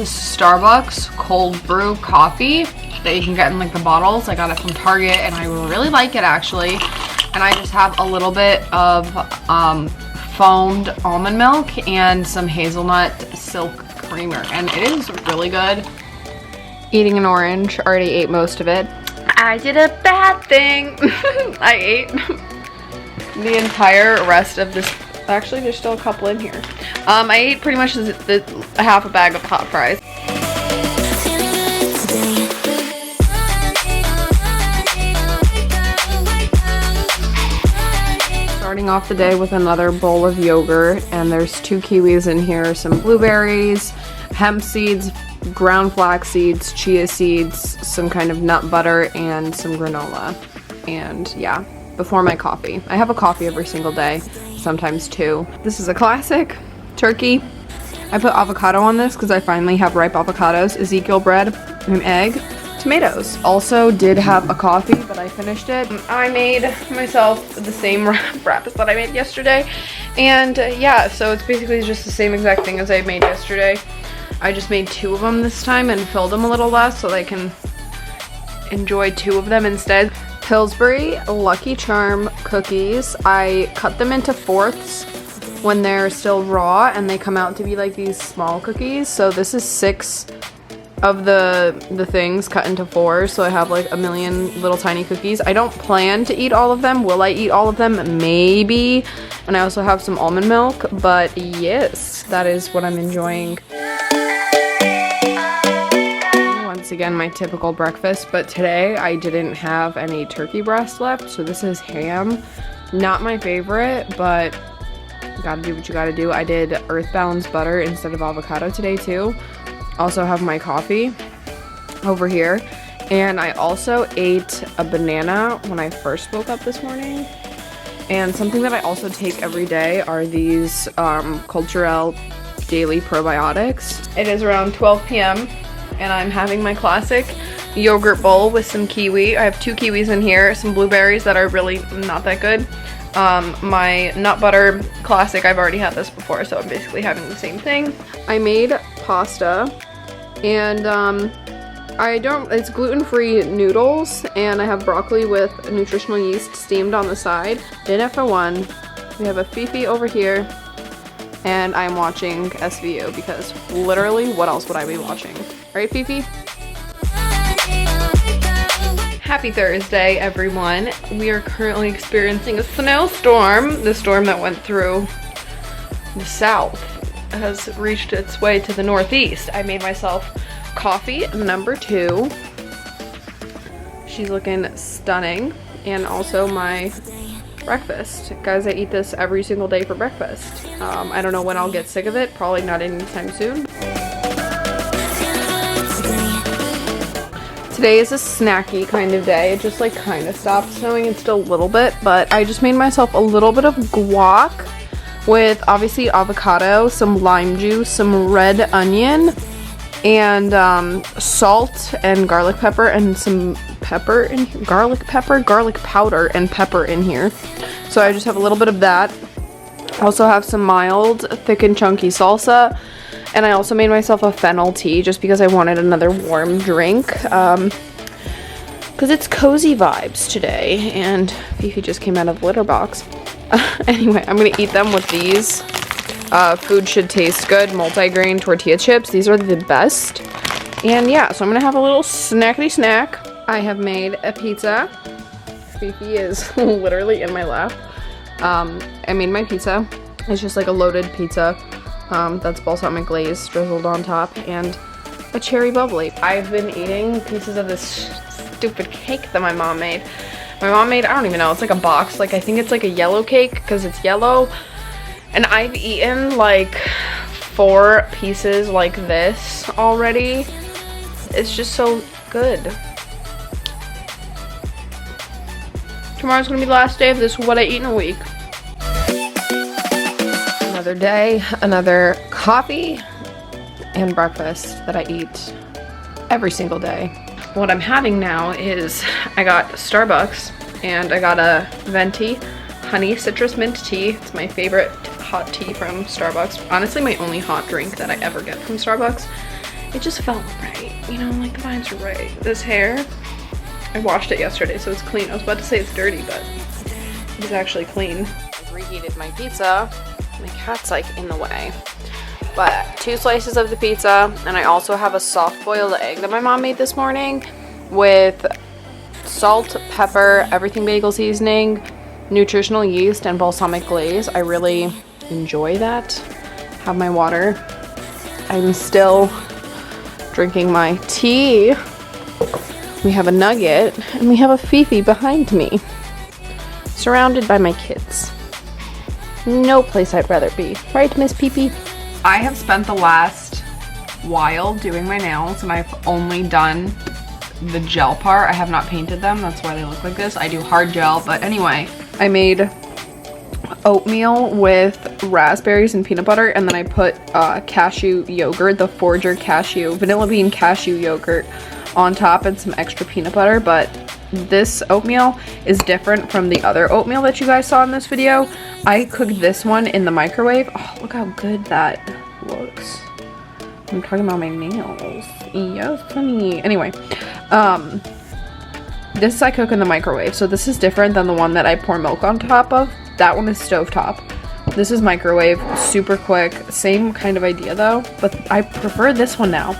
Starbucks cold brew coffee that you can get in like the bottles. I got it from Target and I really like it actually. And I just have a little bit of foamed almond milk and some hazelnut silk creamer, and it is really good. Eating an orange, already ate most of it. I did a bad thing. I ate the entire rest of this. Actually, there's still a couple in here. I ate pretty much a half a bag of hot fries. Starting off the day with another bowl of yogurt, and there's 2 kiwis in here, some blueberries, hemp seeds, ground flax seeds, chia seeds, some kind of nut butter, and some granola. And yeah, before my coffee. I have a coffee every single day, sometimes 2. This is a classic turkey. I put avocado on this because I finally have ripe avocados, Ezekiel bread, an egg, tomatoes. Also did have a coffee, but I finished it. I made myself the same wraps that I made yesterday. And yeah, so it's basically just the same exact thing as I made yesterday. I just made 2 of them this time and filled them a little less so that I can enjoy 2 of them instead. Pillsbury Lucky Charm cookies. I cut them into 4ths when they're still raw, and they come out to be like these small cookies. So this is 6 of the things cut into 4, so I have like a million little tiny cookies. I don't plan to eat all of them. Will I eat all of them? Maybe. And I also have some almond milk, but yes, that is what I'm enjoying. Once again, my typical breakfast, but today I didn't have any turkey breast left, so this is ham. Not my favorite, but you gotta do what you gotta do. I did Earthbound's butter instead of avocado today too. Also have my coffee over here, and I also ate a banana when I first woke up this morning. And something that I also take every day are these Culturelle daily probiotics. It is around 12 p.m. and I'm having my classic yogurt bowl with some kiwi. I have 2 kiwis in here, some blueberries that are really not that good. My nut butter classic, I've already had this before, so I'm basically having the same thing. I made pasta, and it's gluten-free noodles, and I have broccoli with nutritional yeast steamed on the side. Dinner for 1. We have a Fifi over here, and I'm watching SVU because literally what else would I be watching? Right, Fifi? Happy Thursday, everyone. We are currently experiencing a snowstorm. The storm that went through the south has reached its way to the northeast. I made myself coffee number 2. She's looking stunning. And also my breakfast. Guys, I eat this every single day for breakfast. I don't know when I'll get sick of it. Probably not anytime soon. Today is a snacky kind of day. It just like kind of stopped snowing. It's still a little bit, but I just made myself a little bit of guac with obviously avocado, some lime juice, some red onion, and salt and garlic pepper, and some pepper in here. Garlic powder and pepper in here. So I just have a little bit of that. Also have some mild, thick and chunky salsa. And I also made myself a fennel tea just because I wanted another warm drink. Because it's cozy vibes today. And Fifi just came out of the litter box. Anyway, I'm going to eat them with these. Food should taste good. Multi-grain tortilla chips. These are the best. And yeah, so I'm going to have a little snackety snack. I have made a pizza. Fifi is literally in my lap. I made my pizza. It's just like a loaded pizza. That's balsamic glaze drizzled on top, and a cherry bubbly. I've been eating pieces of this stupid cake that my mom made. My mom made, I don't even know, it's like a box. Like, I think it's like a yellow cake because it's yellow. And I've eaten like 4 pieces like this already. It's just so good. Tomorrow's gonna be the last day of this what I eat in a week. Another day, another coffee and breakfast that I eat every single day. What I'm having now is I got Starbucks and I got a venti honey citrus mint tea. It's my favorite hot tea from Starbucks. Honestly, my only hot drink that I ever get from Starbucks. it just felt right, you know, like the vibes are right. This hair, I washed it yesterday, so it's clean. I was about to say it's dirty, but it's actually clean. I reheated my pizza. My cat's like in the way. But 2 slices of the pizza, and I also have a soft boiled egg that my mom made this morning with salt, pepper, everything bagel seasoning, nutritional yeast, and balsamic glaze. I really enjoy that. Have my water. I'm still drinking my tea. We have a nugget, and we have a Fifi behind me, surrounded by my kids. No place I'd rather be. Right, Miss Pee-Pee? I have spent the last while doing my nails, and I've only done the gel part. I have not painted them. That's why they look like this. I do hard gel, but anyway, I made oatmeal with raspberries and peanut butter, and then I put cashew yogurt, the Forger cashew, vanilla bean cashew yogurt on top, and some extra peanut butter. But this oatmeal is different from the other oatmeal that you guys saw in this video. I cooked this one in the microwave. Oh, look how good that looks. I'm talking about my nails. Yes, honey. Anyway, this I cook in the microwave, so this is different than the one that I pour milk on top of. That one is stovetop. This is microwave, super quick. Same kind of idea though, but I prefer this one now.